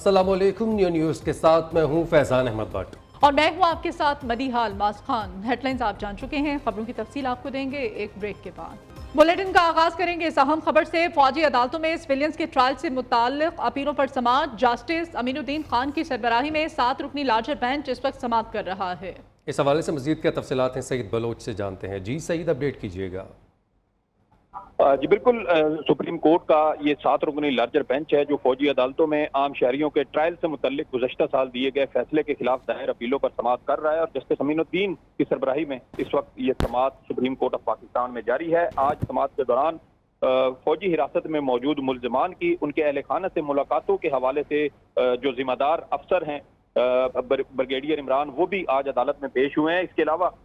अस्सलाम वालेकुम। न्यूज़ के साथ मैं हूं फैजान अहमद भट्ट और मैं हूं आपके साथ मदीहाल मास खान। हेडलाइंस आप जान चुके हैं, खबरों की तफसील आपको देंगे एक ब्रेक के बाद। बुलेटिन का आगाज करेंगे इस अहम खबर से। फौजी अदालतों में सिविलियंस के ट्रायल से मुताल्लिक अपीलों पर समाअत। जस्टिस अमीनुद्दीन खान की सरबराही में 7 रुकनी लार्जर बेंच इस वक्त समाअत कर रहा है। इस हवाले से मजीद क्या तफसीलात हैं सईद बलोच से जानते हैं। जी सईद, अपडेट कीजिएगा। जी बिल्कुल, सुप्रीम कोर्ट का ये 7 रुकनी लार्जर बेंच है जो फौजी अदालतों में आम शहरियों के ट्रायल से मुतल्लिक गुज़श्ता साल दिए गए फैसले के खिलाफ दायर अपीलों पर समाअत कर रहा है। और जस्टिस अमीनुद्दीन की सरबराही में इस वक्त ये समाअत सुप्रीम कोर्ट ऑफ पाकिस्तान में जारी है। आज समाअत के दौरान फौजी हिरासत में मौजूद मुल्जिमान की उनके अहल खाना से मुलाकातों के हवाले से जो जिम्मेदार अफसर हैं ब्रिगेडियर इमरान, वो भी आज अदालत में पेश हुए हैं। इसके अलावा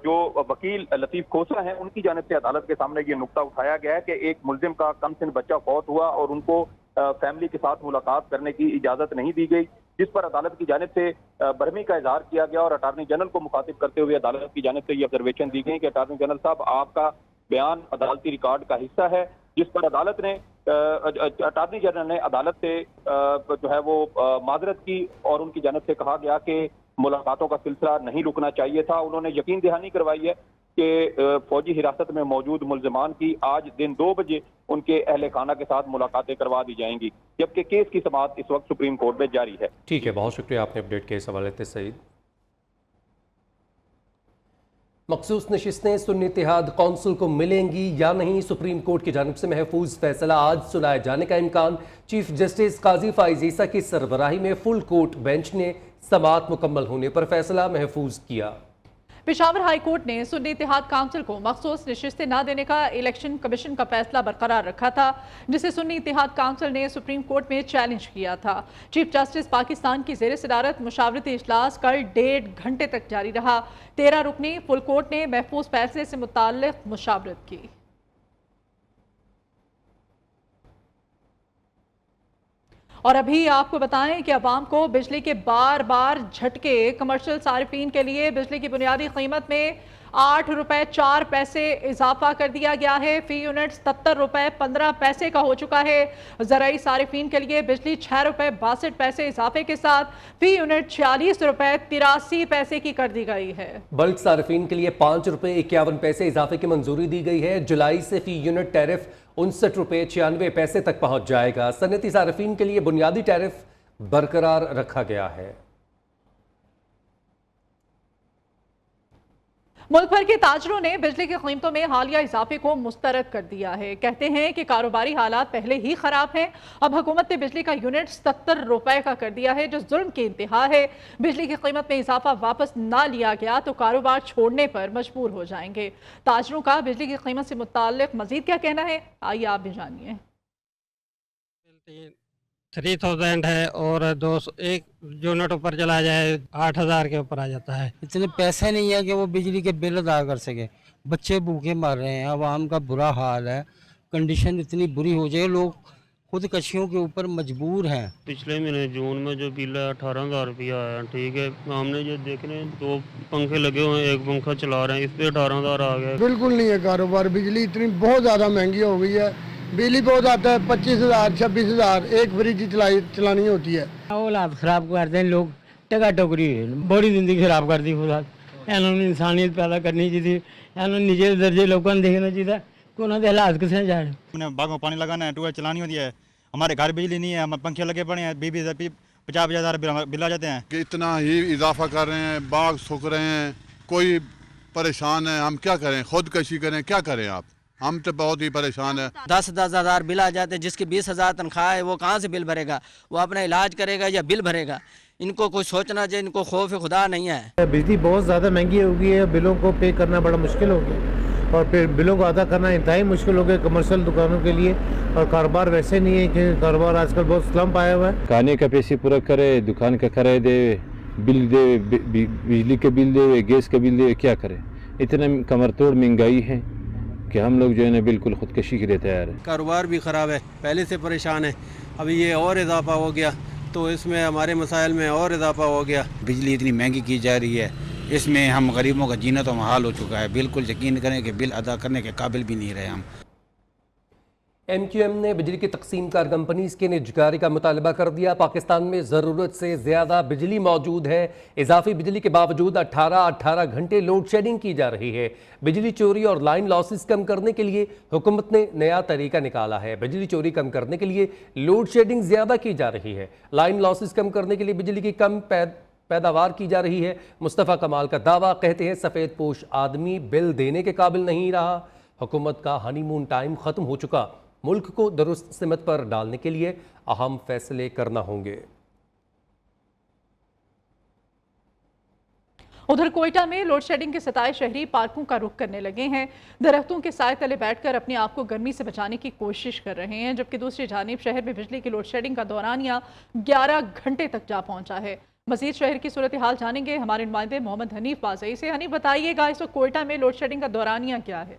जो वकील लतीफ खोसला हैं उनकी जानिब से अदालत के सामने ये नुक्ता उठाया गया है कि एक मुल्जिम का कम सिन बच्चा फौत हुआ और उनको फैमिली के साथ मुलाकात करने की इजाजत नहीं दी गई, जिस पर अदालत की जानिब से बरहमी का इजहार किया गया। और अटार्नी जनरल को मुखातिब करते हुए अदालत की जानिब से ये ऑब्जर्वेशन दी गई कि अटार्नी जनरल साहब, आपका बयान अदालती रिकॉर्ड का हिस्सा है, जिस पर अदालत ने अटार्नी जनरल ने अदालत से जो है वो माजरत की और उनकी जानिब से कहा गया कि मुलाकातों का सिलसिला नहीं रुकना चाहिए था। उन्होंने यकीन दहानी करवाई है कि फौजी हिरासत में मौजूद मुल्जिमान की आज दिन 2 बजे उनके अहले खाना के साथ मुलाकातें करवा दी जाएंगी, जबकि केस की समाअत इस वक्त सुप्रीम कोर्ट में जारी है। ठीक है, बहुत शुक्रिया आपने अपडेट किया इस हवाले से सईद। मखसूस नशिस्तें सुन्नी इत्तेहाद कौंसिल को मिलेंगी या नहीं, सुप्रीम कोर्ट की जानिब से महफूज फैसला आज सुनाए जाने का इम्कान। चीफ जस्टिस काजी फाइज ईसा की सरबराही में फुल कोर्ट बेंच ने समाअत मुकम्मल होने पर फैसला महफूज किया। पेशावर हाई कोर्ट ने सुन्नी इत्तेहाद काउंसिल को मखसूस नशिस्तें न देने का इलेक्शन कमीशन का फैसला बरकरार रखा था, जिसे सुन्नी इत्तेहाद काउंसिल ने सुप्रीम कोर्ट में चैलेंज किया था। चीफ जस्टिस पाकिस्तान की ज़ेर सदारत मुशावरती इजलास कल 1.5 घंटे तक जारी रहा। 13 रुकनी फुल कोर्ट ने महफूज फैसले से मुताल्लिक मुशावरत की। और अभी आपको बताएं कि अवाम को बिजली के बार बार झटके। कमर्शियल सारिफीन के लिए बिजली की बुनियादी कीमत में 8 रुपए 4 पैसे इजाफा कर दिया गया है। फी यूनिट 77 रुपए 15 पैसे का हो चुका है। ज़राई सारिफीन के लिए बिजली 6 रुपए 62 पैसे इजाफे के साथ फी यूनिट 46 रुपए 83 पैसे की कर दी गई है। बल्क सारिफीन के लिए 5 रुपए 51 पैसे इजाफे की मंजूरी दी गई है। जुलाई से फी यूनिट टैरिफ 59 रुपए 96 पैसे तक पहुंच जाएगा। सनती सारिफीन के लिए बुनियादी टैरिफ बरकरार रखा गया है। मुल्क भर के ताजरों ने बिजली की कीमतों में हालिया इजाफे को मुस्तरद कर दिया है। कहते हैं कि कारोबारी हालात पहले ही खराब हैं। अब हुकूमत ने बिजली का यूनिट 77 रुपए का कर दिया है, जो जुल्म की इंतहा है। बिजली की कीमत में इजाफा वापस ना लिया गया तो कारोबार छोड़ने पर मजबूर हो जाएंगे। ताजरों का बिजली की कीमत से मुताल्लिक मजीद क्या कहना है, आइए आप भी जानिए। 3000 है और 200 एक यूनिट ऊपर चला जाए 8000 के ऊपर आ जाता है। इतने पैसे नहीं है कि वो बिजली के बिल अदा कर सके। बच्चे भूखे मर रहे हैं, आवाम का बुरा हाल है, कंडीशन इतनी बुरी हो जाए, लोग खुदकशियों के ऊपर मजबूर हैं। पिछले महीने जून में जो बिल है 18000 रुपया आया, ठीक है। हमने जो देख रहे हैं 2 पंखे लगे हुए हैं, एक पंखा चला रहे हैं, इस पे 18000 आ गया। बिल्कुल नहीं है कारोबार। बिजली इतनी बहुत ज़्यादा महंगी हो गई है। बिजली बहुत आता है, 25,000 26,000 एक फ्रिज चलानी होती है। औलाद खराब कर दें लोग, टका टोकरी बड़ी जिंदगी खराब कर दी खुदा। इन्होंने इंसानियत पैदा करनी चाहिए, इन्होंने निजे दर्जे लोगों ने देखना चाहिए कि उन्होंने हालात किस जा रहे। हमने बाग में पानी लगाना है, ट्यूबवेल चलानी होती है, हमारे घर बिजली नहीं है, हमारे पंखे लगे पड़े हैं, 50,000 बिल आ जाते हैं। कि इतना ही इजाफा कर रहे हैं, बाग सूख रहे हैं, कोई परेशान है, हम क्या करें, खुदकशी करें, क्या करें आप, हम तो बहुत ही परेशान है। 10-10 हज़ार बिल आ जाते हैं, जिसकी 20,000 तनख्वाह है वो कहाँ से बिल भरेगा, वो अपना इलाज करेगा या बिल भरेगा। इनको कुछ सोचना चाहिए, इनको खौफ खुदा नहीं है। बिजली बहुत ज़्यादा महंगी हो गई है, बिलों को पे करना बड़ा मुश्किल हो गया और फिर बिलों को अदा करना इंतहाई मुश्किल हो गया कमर्शियल दुकानों के लिए। और कारोबार वैसे नहीं है कि कारोबार आजकल बहुत स्लम्प आया हुआ है। खाने का पैसे पूरा करे, दुकान का किराया दे, बिल दे, बिजली के बिल दे, गैस का बिल दे, क्या करे। इतना कमर तोड़ महंगाई है कि हम लोग जो है ना बिल्कुल खुदकशी के लिए तैयार है। कारोबार भी ख़राब है, पहले से परेशान है, अभी ये और इजाफा हो गया तो इसमें हमारे मसाइल में और इजाफा हो गया। बिजली इतनी महंगी की जा रही है, इसमें हम गरीबों का जीना तो महाल हो चुका है। बिल्कुल यकीन करें कि बिल अदा करने के काबिल भी नहीं रहे हम। MQM ने बिजली की तकसीम कार कंपनीज के निजकारी का मुतालबा कर दिया। पाकिस्तान में ज़रूरत से ज़्यादा बिजली मौजूद है। इजाफी बिजली के बावजूद 18 घंटे लोड शेडिंग की जा रही है। बिजली चोरी और लाइन लॉसेस कम करने के लिए हुकूमत ने नया तरीका निकाला है। बिजली चोरी कम करने के लिए लोड शेडिंग ज़्यादा की जा रही है। लाइन लॉसेस कम करने के लिए बिजली की कम पैदावार की जा रही है। मुस्तफ़ा कमाल का दावा, कहते हैं सफ़ेद पोश आदमी बिल देने के काबिल नहीं रहा। हुकूमत का हनीमून टाइम ख़त्म हो चुका। मुल्क को दुरुस्त सिमत पर डालने के लिए अहम फैसले करना होंगे। उधर कोयटा में लोड शेडिंग के सताए शहरी पार्कों का रुख करने लगे हैं। दरख्तों के साए तले बैठकर अपने आप को गर्मी से बचाने की कोशिश कर रहे हैं, जबकि दूसरी जानिब शहर में बिजली की लोड शेडिंग का दौरानिया 11 घंटे तक जा पहुंचा है। मजीद शहर की सूरत हाल जानेंगे हमारे नुमाइंदे मोहम्मद हनीफ बाज़ई से। हनीफ, बताइएगा इस वक्त कोयटा में लोड शेडिंग का दौरानिया क्या है?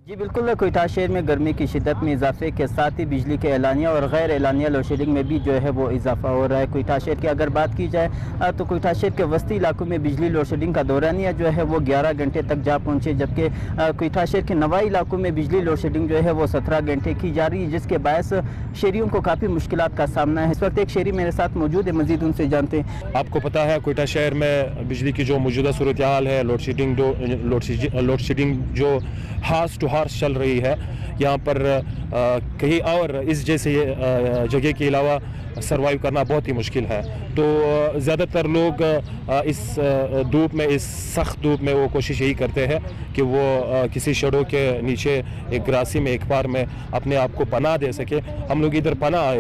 जी बिल्कुल, कोयटा शहर में गर्मी की शिद्दत में इजाफे के साथ ही बिजली के एलानिया और गैर एलानिया लोड शेडिंग में भी जो है वो इजाफा हो रहा है। कोयटा शहर की अगर बात की जाए तो कोयटा शहर के वस्ती इलाकों में बिजली लोड शेडिंग का दौरानिया जो है वो 11 घंटे तक जा पहुँचे, जबकि कोयटा शहर के नवाई इलाकों में बिजली लोड शेडिंग जो है वो 17 घंटे की जा रही है, जिसके बायस शहरियों को काफ़ी मुश्किलात का सामना है। इस वक्त एक शहरी मेरे साथ मौजूद है, मजीद उनसे जानते हैं। आपको पता है कोयटा शहर में बिजली की जो मौजूदा सूरत हाल है, लोड शेडिंग जो हार्स टू हार्स चल रही है। यहाँ पर कहीं और इस जैसे जगह के अलावा सरवाइव करना बहुत ही मुश्किल है। तो ज़्यादातर लोग इस धूप में, इस सख्त धूप में वो कोशिश यही करते हैं कि वो किसी शेडो के नीचे एक ग्रासी में, एक पार में अपने आप को पनाह दे सके। हम लोग इधर पनाह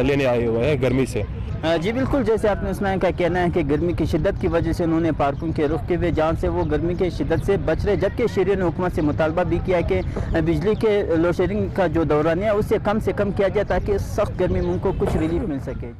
लेने आए हुए हैं गर्मी से। जी बिल्कुल, जैसे आपने सुना का कहना है कि गर्मी की शिद्दत की वजह से उन्होंने पार्कों के रुख किए हुए जहाँ से वो गर्मी की शिद्दत से बच रहे, जबकि शहरियों ने हुकूमत से मुतालबा भी किया है कि बिजली के लोड शेडिंग का जो दौरान है उससे कम से कम किया जाए ताकि सख्त गर्मी में उनको कुछ रिलीफ मिल सके।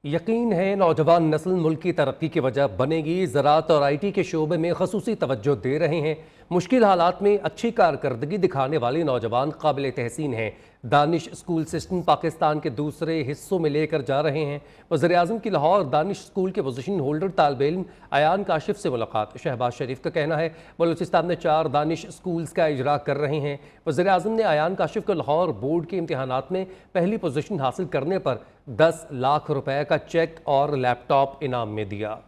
यकीन है नौजवान नस्ल मुल्क की तरक्की की वजह बनेगी। ज़राअत और IT के शोबे में खसूसी तवज्जो दे रहे हैं। मुश्किल हालात में अच्छी कारकर्दगी दिखाने वाले नौजवान काबिल तहसीन हैं। दानिश स्कूल सिस्टम पाकिस्तान के दूसरे हिस्सों में लेकर जा रहे हैं। वज़ीर-ए-आज़म की लाहौर दानिश स्कूल के पोजीशन होल्डर तालिब इल्म अयान काशिफ से मुलाकात। शहबाज शरीफ का कहना है बलूचिस्तान में 4 दानिश स्कूल्स का इजरा कर रहे हैं। वज़ीर-ए-आज़म ने अयान काशिफ को लाहौर बोर्ड के इम्तिहानात में पहली पोजीशन हासिल करने पर 10 लाख रुपए का चेक और लैपटॉप इनाम में दिया।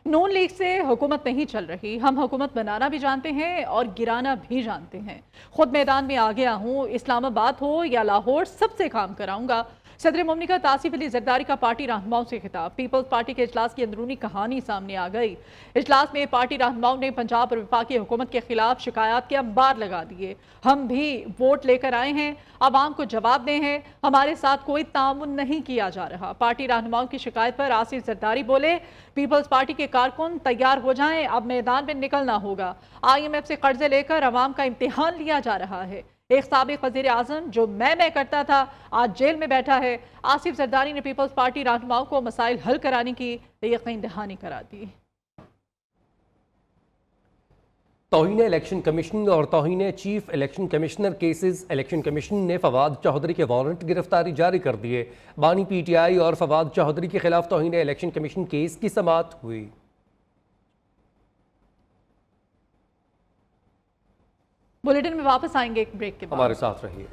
नून लीग से हुकूमत नहीं चल रही। हम हुकूमत बनाना भी जानते हैं और गिराना भी जानते हैं। खुद मैदान में आ गया हूँ। इस्लामाबाद हो या लाहौर, सबसे काम कराऊंगा। सदर मुमलिकत आसिफ अली जरदारी का पार्टी रहनुमाओं से खिताब। पीपल्स पार्टी के इजलास की अंदरूनी कहानी सामने आ गई। इजलास में पार्टी रहनुमाओं ने पंजाब और वफाकी हुकूमत के खिलाफ शिकायत के अंबार लगा दिए। हम भी वोट लेकर आए हैं, आवाम को जवाब दें हैं, हमारे साथ कोई तामुन नहीं किया जा रहा। पार्टी रहनुमाओं की शिकायत पर आसिफ जरदारी बोले, पीपल्स पार्टी के कारकुन तैयार हो जाएं, अब मैदान में निकलना होगा। IMF से कर्जे लेकर अवाम का इम्तिहान लिया जा रहा है। एक साबिक वज़ीर आज़म जो मैं करता था आज जेल में बैठा है। आसिफ जरदारी ने पीपल्स पार्टी रहनुमाओं को मसाइल हल कराने की यकीन दहानी करा दी। तौहीन इलेक्शन कमीशन और तौहीन chief election commissioner cases. Election commission ने फवाद चौधरी के वारंट गिरफ्तारी जारी कर दिए। बानी PTI और फवाद चौधरी के खिलाफ तौहीन इलेक्शन कमीशन केस की समाअत हुई। बुलेटिन में वापस आएंगे एक ब्रेक के बाद। हमारे साथ रहिए।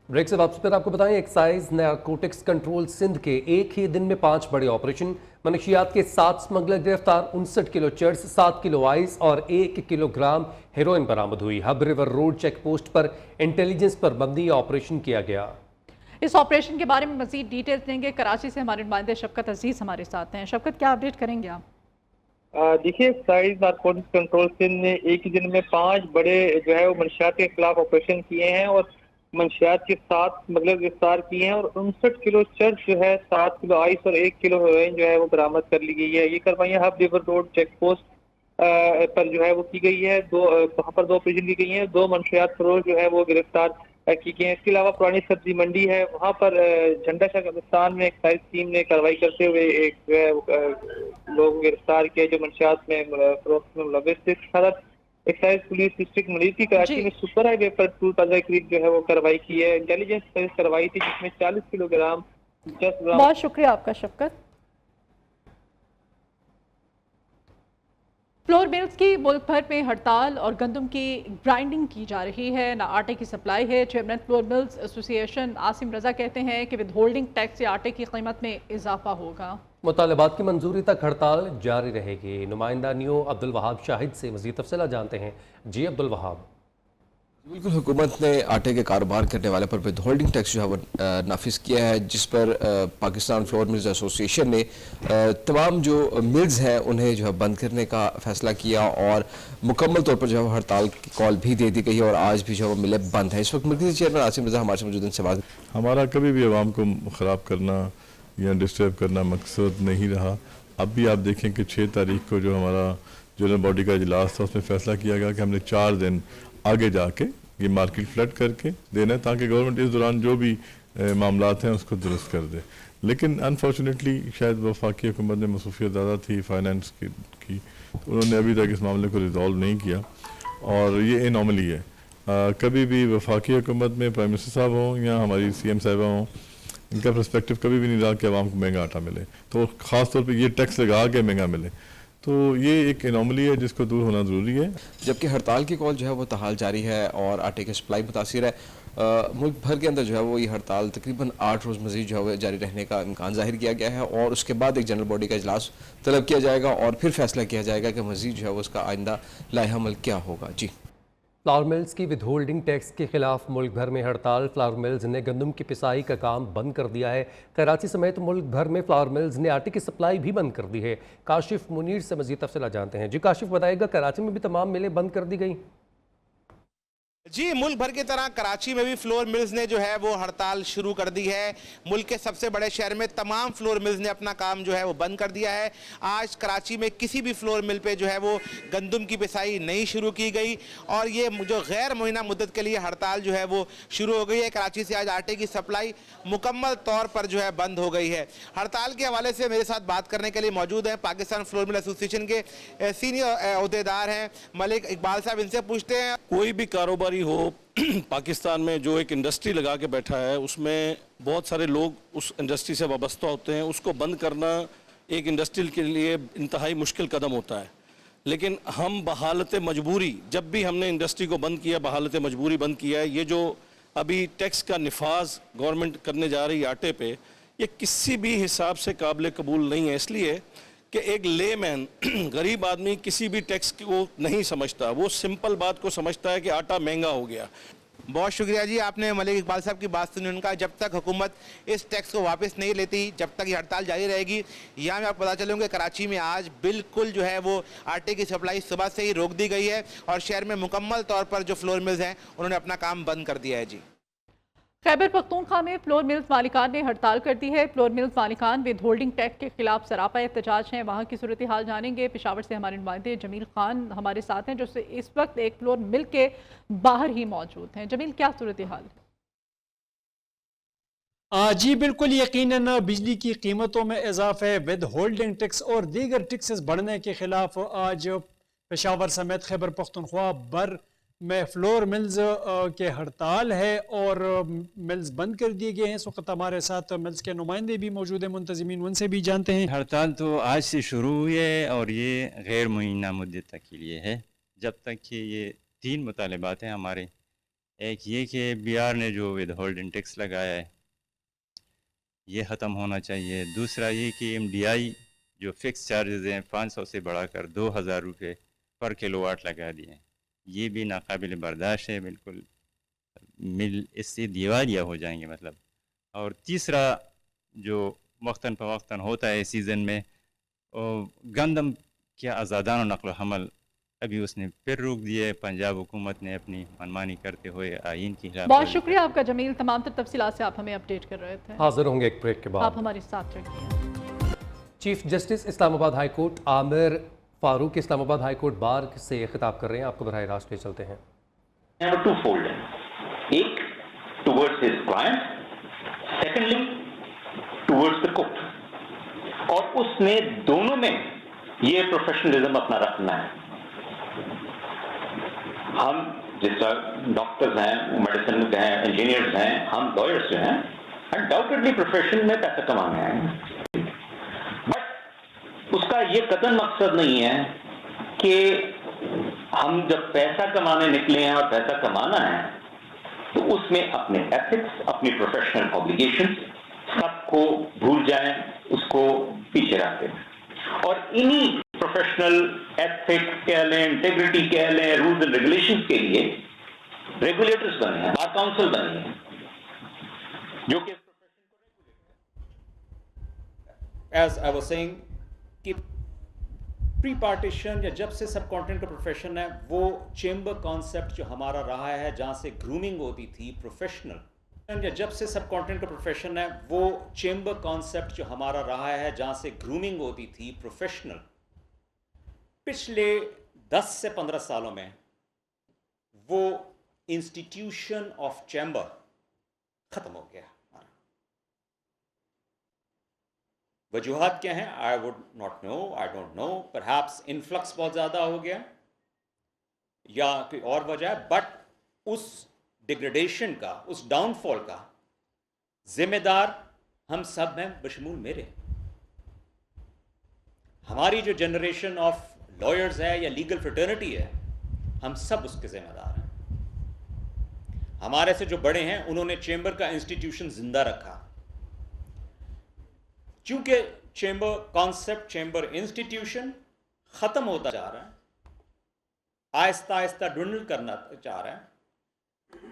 ब्रेक से वापस पर आपको बताएं, एक्साइज नारकोटिक्स कंट्रोल सिंध के एक ही दिन में 5 बड़े ऑपरेशन। मनशियात के 7 स्मगलर गिरफ्तार। 59 किलो चर्स, 7 किलो आइस और 1 किलोग्राम हेरोइन बरामद हुई। Hub river road check post पर इंटेलिजेंस पर मबनी ऑपरेशन किया गया। इस ऑपरेशन के बारे में मजीद डिटेल्स देंगे। कराची से हमारे नुमाइंदे शफकत अजीज हमारे साथ हैं। शफकत, क्या अपडेट करेंगे आप? देखिए, एक्साइज नारकोटिक्स कंट्रोल सिंध ने एक ही दिन में 5 बड़े जो है वो मंशियात के खिलाफ ऑपरेशन किए हैं और मंशियात के 7 स्मगलर गिरफ्तार किए हैं और 59 किलो चर्च जो है, 7 किलो आइस और 1 किलो हेरोइन जो है वो बरामद कर ली गई है। ये कार्रवाइयां Hub river road check post पर जो है वो की गई है। वहाँ पर 2 ऑपरेशन की गई हैं। 2 मंशियात फरोश जो है वो गिरफ्तार की गई है। इसके अलावा पुरानी सब्जी मंडी है, वहाँ पर झंडा शाह कब्रिस्तान में एक्साइज टीम ने कार्रवाई करते हुए एक जो है लोग गिरफ्तार किए जो मंशियात में फरोख्त में मुलव्विस थे। Excise police district Malir Karachi में सुपर हाईवे पर टूल प्लाजा के करीब जो है वो कार्रवाई की है। इंटेलिजेंस सर्विस कार्रवाई थी जिसमें 40 किलोग्राम। बहुत शुक्रिया आपका शफकत। फ्लोर मिल्स की मुल्क भर में हड़ताल और गंदम की ग्राइंडिंग की जा रही है, ना आटे की सप्लाई है। Chairman flour mills association Asim Raza कहते हैं कि विद होल्डिंग टैक्स से आटे की कीमत में इजाफा होगा। मुतालबात की मंजूरी तक हड़ताल जारी रहेगी। नुमाइंदा न्यू अब्दुल वहाब शाहिद से मज़ीद तफसीलात जानते हैं। जी अब्दुल वहाब। बिल्कुल, हुकूमत ने आटे के कारोबार करने वाले पर विद होल्डिंग टैक्स जो है वो नाफिज किया है, जिस पर पाकिस्तान फ्लोर मिल्स एसोसिएशन ने तमाम जो मिल्स हैं उन्हें जो है बंद करने का फैसला किया और मुकम्मल तौर पर जो है वो हड़ताल की कॉल भी दे दी गई है और आज भी जो है वो मिलें बंद है। इस वक्त मरकज़ी चेयरमैन आसिम रजा हमारे से मौजूद हैं, इनसे बात। हमारा कभी भी आवाम को ख़राब करना या डिस्टर्ब करना मकसद नहीं रहा। अब भी आप देखें कि 6 तारीख को जो हमारा जनरल बॉडी का इजलास था उसमें फैसला किया गया कि हमने 4 दिन आगे जाके ये मार्केट फ्लड करके देना है ताकि गवर्नमेंट इस दौरान जो भी मामलात हैं उसको दुरुस्त कर दे। लेकिन अनफॉर्चुनेटली शायद वफाकी हुकूमत में मसरूफियत ज़्यादा थी फाइनेंस की तो उन्होंने अभी तक इस मामले को रिजॉल्व नहीं किया और ये एनॉमली है। कभी भी वफाकी हुकूमत में प्राइम मिनिस्टर साहब हों या हमारी CM साहिबा हों, इनका पर्सपेक्टिव कभी भी नहीं रहा कि आवाम को महंगा आटा मिले, तो ख़ास तौर पे ये टैक्स लगा के महंगा मिले, तो ये एक एनॉमली है जिसको दूर होना ज़रूरी है। जबकि हड़ताल की कॉल जो है वो तहाल जारी है और आटे की सप्लाई मुतासिर है। मुल्क भर के अंदर जो है वो ये हड़ताल तकरीबन 8 रोज़ मज़ीद जो है वो जारी रहने का इम्कान जाहिर किया गया है और उसके बाद एक जनरल बॉडी का इजलास तलब किया जाएगा और फिर फैसला किया जाएगा कि मज़ीद जो है वो उसका आइंदा लाहे अमल क्या होगा। जी, फ्लावर मिल्स की विद होल्डिंग टैक्स के खिलाफ मुल्क भर में हड़ताल। फ्लावर मिल्स ने गंदम की पिसाई का काम बंद कर दिया है। कराची समेत मुल्क भर में फ्लावर मिल्स ने आटे की सप्लाई भी बंद कर दी है। काशिफ मुनीर से मजीद तफसीलात जानते हैं। जी काशिफ, बताएगा कराची में भी तमाम मिलें बंद कर दी गई? जी, मुल्क भर की तरह कराची में भी फ्लोर मिल्स ने जो है वो हड़ताल शुरू कर दी है। मुल्क के सबसे बड़े शहर में तमाम फ्लोर मिल्स ने अपना काम जो है वो बंद कर दिया है। आज कराची में किसी भी फ्लोर मिल पे जो है वो गंदम की पिसाई नहीं शुरू की गई और ये जो गैर मुइना मुद्दत के लिए हड़ताल जो है वो शुरू हो गई है। कराची से आज आटे की सप्लाई मुकम्मल तौर पर जो है बंद हो गई है। हड़ताल के हवाले से मेरे साथ बात करने के लिए मौजूद हैं पाकिस्तान फ्लोर मिल एसोसिएशन के सीनियर अहदेदार हैं मलिक इकबाल साहब। इनसे पूछते हैं, कोई भी कारोबारी हो पाकिस्तान में जो एक इंडस्ट्री लगा के बैठा है उसमें बहुत सारे लोग उस इंडस्ट्री से वाबस्ता होते हैं, उसको बंद करना एक इंडस्ट्री के लिए इंतहाई मुश्किल कदम होता है। लेकिन हम बहालत मजबूरी, जब भी हमने इंडस्ट्री को बंद किया बहालत मजबूरी बंद किया है। ये जो अभी टैक्स का निफाज गवर्नमेंट करने जा रही है आटे पे, ये किसी भी हिसाब से काबिल कबूल नहीं है, इसलिए कि एक लेमैन गरीब आदमी किसी भी टैक्स को नहीं समझता, वो सिंपल बात को समझता है कि आटा महंगा हो गया। बहुत शुक्रिया जी, आपने मलिक इकबाल साहब की बात सुनी। उनका जब तक हुकूमत इस टैक्स को वापस नहीं लेती जब तक ये हड़ताल जारी रहेगी। यहाँ में आपको पता चलूँगा कराची में आज बिल्कुल जो है वो आटे की सप्लाई सुबह से ही रोक दी गई है और शहर में मुकम्मल तौर पर जो फ्लोर मिल्स हैं उन्होंने अपना काम बंद कर दिया है। जी, खैबर पख्तूनख्वा में फ्लोर मिल्स मालिकान ने हड़ताल कर दी है। फ्लोर मिल्स मालिकान विद होल्डिंग टैक्स के खिलाफ सरापा एहतजाज हैं। वहाँ की सूरत हाल जानेंगे। पेशावर से हमारे नुमाइंदे जमील खान हमारे साथ हैं जो इस वक्त एक फ्लोर मिल के बाहर ही मौजूद हैं। जमील, क्या सूरत हाल है? जी बिल्कुल, यकीनन बिजली की कीमतों में इजाफे, विद होल्डिंग टैक्स और दीगर टैक्सेस बढ़ने के खिलाफ आज पेशावर समेत खैबर पख्तूनख्वा भर में फ्लोर मिल्स के हड़ताल है और मिल्स बंद कर दिए गए हैं। इस वक्त हमारे साथ मिल्स के नुमाइंदे भी मौजूद हैं, मुंतजिमीन, उनसे भी जानते हैं। हड़ताल तो आज से शुरू हुई है और ये गैर मुइन्ना मुद्दत तक के लिए है, जब तक कि ये 3 मुतालबात हैं हमारे। एक ये कि BR ने जो विद होल्डिंग टैक्स लगाया है ये ख़त्म होना चाहिए। दूसरा ये कि MDI जो फिक्स चार्जेस हैं 500 से बढ़ाकर 2000 रुपये पर किलोवाट लगा दिए हैं, ये भी नाकाबिल बर्दाश्त है। बिल्कुल मिल इससे दिवालिया हो जाएंगे मतलब। और तीसरा जो वक्तन फ़वक्तन होता है सीज़न में, गंदम के आज़ादाना नक़्ल हमल अभी उसने फिर रोक दिया है। पंजाब हुकूमत ने अपनी मनमानी करते हुए आइन की खिलाफ। बहुत शुक्रिया आपका जमील, तमाम तफसीलात से आप हमें अपडेट कर रहे थे। हाजिर होंगे एक ब्रेक के बाद, आप हमारे साथ रहिए। Chief justice Islamabad high court Aamir Farooq Islamabad high court bar से खिताब कर रहे हैं। आपको बराह रास्त ले चलते हैं। एक towards his client, secondly towards the court, और उसने दोनों में ये प्रोफेशनलिज्म अपना रखना है। हम जिस तरह डॉक्टर्स हैं, मेडिसिन के हैं, इंजीनियर्स हैं, हम लॉयर्स जो हैं, अनडाउटेडली प्रोफेशन में पैसा कमाने आए हैं, बट उसका ये कतई मकसद नहीं है कि हम जब पैसा कमाने निकले हैं और पैसा कमाना है तो उसमें अपने एथिक्स, अपनी प्रोफेशनल ऑब्लिगेशंस सबको भूल जाएं, उसको पीछे रख दें। और इन्हीं प्रोफेशनल एथिक्स कह लें, इंटेग्रिटी कह लें, रूल्स एंड रेगुलेशंस के लिए रेगुलेटर्स बने हैं, बार काउंसिल बनी है, जो कि एज आई वाज सेइंग कि प्री पार्टीशन या जब से सब कॉन्टेंट का प्रोफेशन है, वो चेंबर कॉन्सेप्ट जो हमारा रहा है, जहाँ से ग्रूमिंग होती थी प्रोफेशनल, या जब से सब कॉन्टेंट का प्रोफेशन है, वो चेंबर कॉन्सेप्ट जो हमारा रहा है, जहाँ से ग्रूमिंग होती थी प्रोफेशनल, पिछले 10 से 15 सालों में वो इंस्टीट्यूशन ऑफ चैम्बर खत्म हो गया। वजूहात क्या हैं? I would not know, I don't know, perhaps influx बहुत ज़्यादा हो गया या कोई और वजह है, बट उस डिग्रेडेशन का, उस डाउनफॉल का जिम्मेदार हम सब हैं, बशमूल मेरे। हमारी जो जनरेशन ऑफ लॉयर्स है या लीगल फ्रेटर्निटी है, हम सब उसके जिम्मेदार हैं। हमारे से जो बड़े हैं उन्होंने चेंबर का इंस्टीट्यूशन जिंदा रखा। चूंकि चेंबर कॉन्सेप्ट, चेंबर इंस्टीट्यूशन खत्म होता जा रहा है, आहिस्ता आहिस्ता ड्विंडल करना चाह रहा है,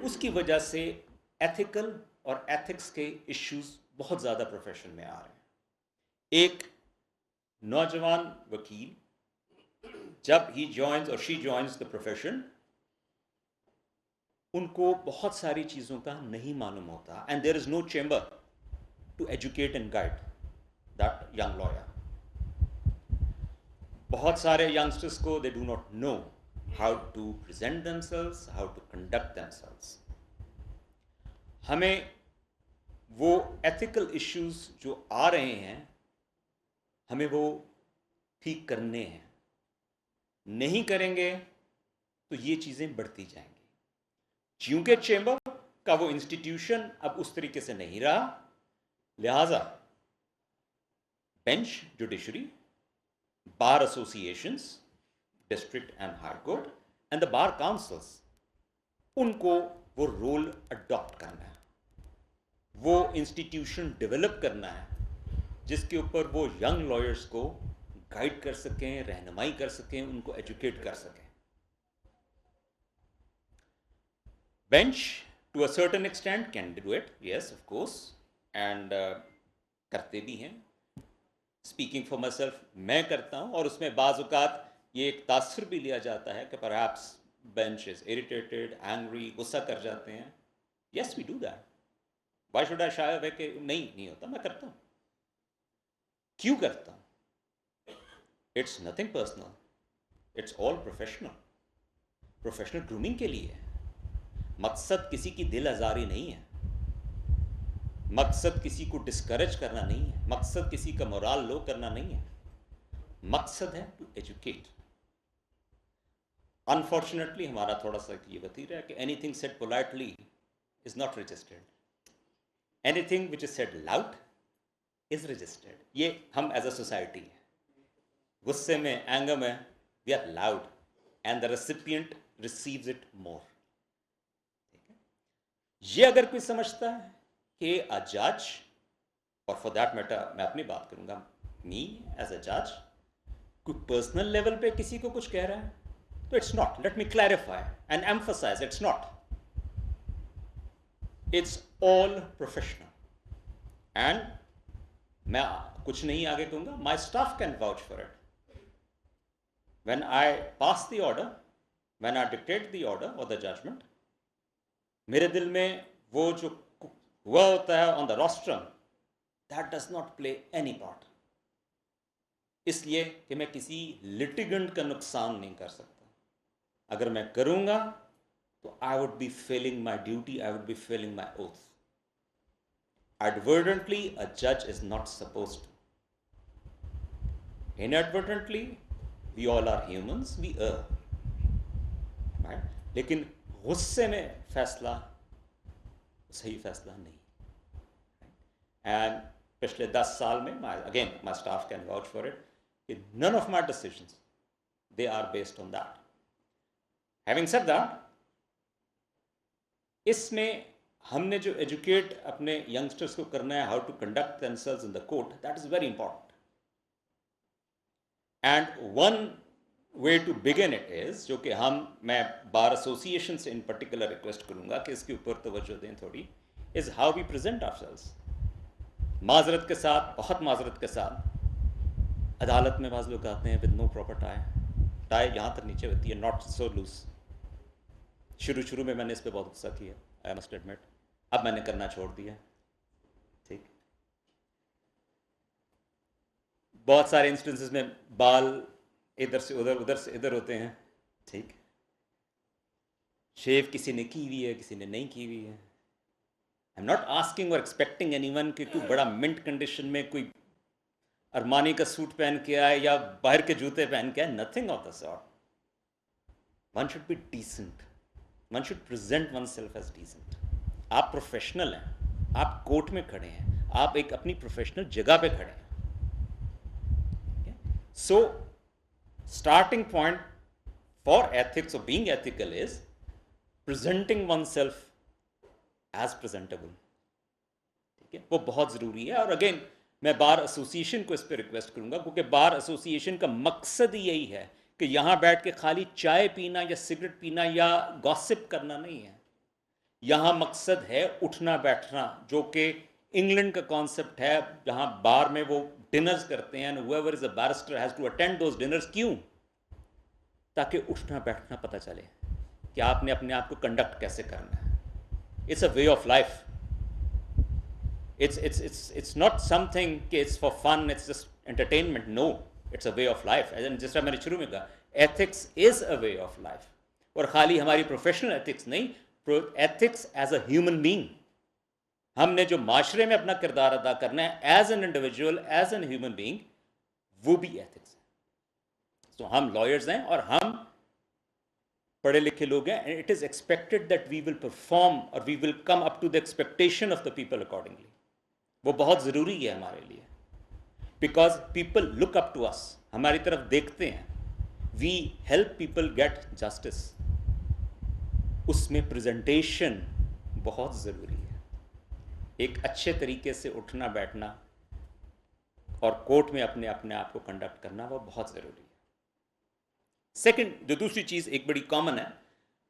उसकी वजह से एथिकल और एथिक्स के इश्यूज बहुत ज़्यादा प्रोफेशन में आ रहे हैं। एक नौजवान वकील जब ही जॉइन्स और शी जॉइन्स द प्रोफेशन, उनको बहुत सारी चीज़ों का नहीं मालूम होता, and there is no chamber to educate and guide that young lawyer. बहुत सारे यंगस्टर्स को they do not know how to present themselves, how to conduct themselves. हमें वो एथिकल इश्यूज जो आ रहे हैं, हमें वो ठीक करने हैं। नहीं करेंगे तो ये चीज़ें बढ़ती जाएंगी। क्योंकि चेंबर का वो इंस्टीट्यूशन अब उस तरीके से नहीं रहा, लिहाजा bench judiciary, bar associations, district and high court and the bar councils, उनको वो रोल अडॉप्ट करना है, वो इंस्टीट्यूशन डेवलप करना है जिसके ऊपर वो यंग लॉयर्स को गाइड कर सकें, रहनुमाई कर सकें, उनको एजुकेट कर सकें। Bench to a certain extent can do it, yes of course, and करते भी हैं। स्पीकिंग फॉर माई सेल्फ, मैं करता हूँ, और उसमें बाज़-औक़ात ये एक तासुर भी लिया जाता है कि perhaps bench is irritated, angry, गुस्सा कर जाते हैं। Yes we do that. Why should I shy away कि नहीं होता, मैं करता हूँ। क्यों करता हूँ? It's nothing personal, it's all professional. Professional grooming के लिए है। मकसद किसी की दिल आज़ारी नहीं है, मकसद किसी को डिस्करेज करना नहीं है, मकसद किसी का मोराल लो करना नहीं है, मकसद है टू एजुकेट। अनफॉर्चुनेटली हमारा थोड़ा सा ये वतीरा है कि anything said politely is not registered, anything which is said loud is registered. ये हम एज अ सोसाइटी है, गुस्से में, एंगर में we are loud and the recipient receives it more. ये अगर कोई समझता है कि अ जज, और फॉर दैट मैटर मैं अपनी बात करूंगा, मी एज अ जज, कोई पर्सनल लेवल पे किसी को कुछ कह रहा है, तो it's not, let me clarify and emphasise, it's not, it's all professional. And मैं कुछ नहीं आगे कहूंगा, my staff can vouch for it. When I pass the order, when I dictate the order और द जजमेंट, मेरे दिल में वो जो हुआ होता है on the rostrum, that does not play any part, इसलिए कि मैं किसी लिटिगेंट का नुकसान नहीं कर सकता। अगर मैं करूंगा तो I would be failing my duty, I would be failing my oath. Advertently, a judge is not supposed to. Inadvertently, we all are humans, we err. Right? लेकिन गुस्से में फैसला सही फैसला नहीं। एंड पिछले 10 साल में, again my staff can vouch for it, कि none of my decisions they are based on that. Having said that, इसमें हमने जो एजुकेट अपने यंगस्टर्स को करना है how to conduct themselves in the court, that is very important. And one way to begin it is, जो कि मैं बार एसोसिएशन से इन पर्टिकुलर रिक्वेस्ट करूंगा कि इसके ऊपर तवज्जो दें थोड़ी, is how we present ourselves. माजरत के साथ, बहुत माजरत के साथ, अदालत में बाज़ लोग आते हैं विद नो प्रॉपर टाई यहाँ तक नीचे होती है, नॉट सो लूज. शुरू में मैंने इस पर बहुत गुस्सा किया, आई मस्ट एडमिट. अब मैंने करना छोड़ दिया. ठीक, बहुत सारे इंस्टेंसेस में बाल इधर से उधर, उधर से इधर होते हैं. ठीक, शेव किसी ने की हुई है, किसी ने नहीं की हुई है. आई एम नॉट आस्किंग और एक्सपेक्टिंग एनीवन कि कोई बड़ा मिंट कंडीशन में कोई अरमानी का सूट पहन के आए या बाहर के जूते पहन के आए. Nothing of the sort. One should be decent. One should present oneself as decent. आप प्रोफेशनल हैं, आप कोर्ट में खड़े हैं, आप एक अपनी प्रोफेशनल जगह पे खड़े हैं. So starting point for ethics और being ethical is presenting oneself as presentable. ठीक है, वो बहुत ज़रूरी है. और अगेन मैं बार एसोसिएशन को इस पर रिक्वेस्ट करूंगा, क्योंकि बार एसोसिएशन का मकसद ही यही है कि यहाँ बैठ के खाली चाय पीना या सिगरेट पीना या गॉसिप करना नहीं है. यहाँ मकसद है उठना बैठना, जो कि इंग्लैंड का कॉन्सेप्ट है, जहाँ बार में वो डिनर्स करते हैं. whoever is a barrister has to attend those dinners. क्यों? ताकि उठना बैठना पता चले कि आपने अपने आप को कंडक्ट कैसे करना है. It's a way of life. It's not something कि it's for fun, it's just entertainment. No, it's a way of life. जिस तरह मैंने शुरू में कहा, ethics is a way of life. और खाली हमारी प्रोफेशनल एथिक्स नहीं, ethics as a human being. हमने जो माशरे में अपना किरदार अदा करना है as an individual, as an human being, वो भी एथिक्स है. तो हम लॉयर्स हैं और हम पढ़े लिखे लोग हैं, and it is expected that we will perform और we will come up to the expectation of the people accordingly. वो बहुत ज़रूरी है हमारे लिए, because people look up to us, हमारी तरफ देखते हैं. We help people get justice. उसमें प्रेजेंटेशन बहुत ज़रूरी है. एक अच्छे तरीके से उठना बैठना और कोर्ट में अपने आप को कंडक्ट करना, वो बहुत ज़रूरी है. सेकंड, जो दूसरी चीज़ एक बड़ी कॉमन है,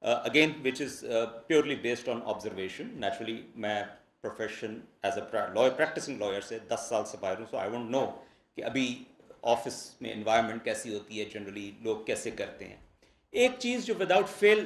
again which is purely based on observation. Naturally मैं profession as a lawyer, practising lawyer से 10 साल से बाहर हूँ, सो आई वोंट नो कि अभी ऑफिस में एनवायरनमेंट कैसी होती है, जनरली लोग कैसे करते हैं. एक चीज़ जो विदाउट फेल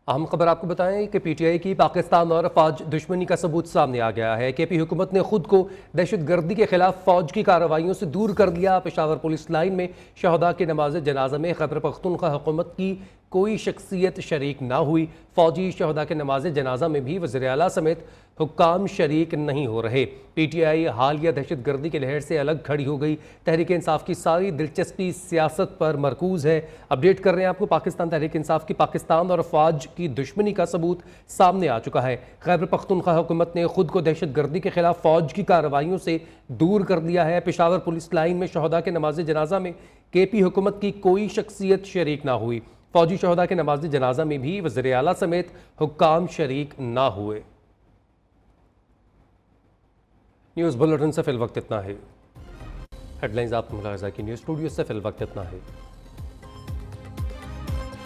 अहम खबर आपको बताएं कि पीटीआई की पाकिस्तान और फ़ौज दुश्मनी का सबूत सामने आ गया है. केपी हुकूमत ने खुद को दहशतगर्दी के खिलाफ फ़ौज की कार्रवाइयों से दूर कर दिया. पेशावर पुलिस लाइन में शहदा की नमाज जनाजा में खैबर पख्तूनख्वा हुकूमत की कोई शख्सियत शरीक ना हुई. फ़ौजी शहदा के नमाज जनाजा में भी वज़ीर आला समेत हुक्काम शरीक नहीं हो रहे. पीटीआई हालिया दहशतगर्दी के लहर से अलग खड़ी हो गई. तहरीक इंसाफ की सारी दिलचस्पी सियासत पर मरकूज़ है. अपडेट कर रहे हैं आपको. पाकिस्तान तहरीक इंसाफ की पाकिस्तान और फ़ौज की दुश्मनी का सबूत सामने आ चुका है. खैबर पख्तूनख्वा हुकूमत ने खुद को दहशतगर्दी के खिलाफ फ़ौज की कार्रवाइयों से दूर कर दिया है. पेशावर पुलिस लाइन में शहदा के नमाज जनाजा में केपी हुकूमत की कोई शख्सियत शरीक ना हुई. फ़ौजी शहदा के नमाज जनाजा में भी वज़ीर आला समेत हुक्काम शरीक ना हुए. न्यूज़ बुलेटिन से फिल वक्त इतना है. हेडलाइंस आपको मुलाहिज़ा की न्यूज़ स्टूडियो से फिल वक्त इतना है.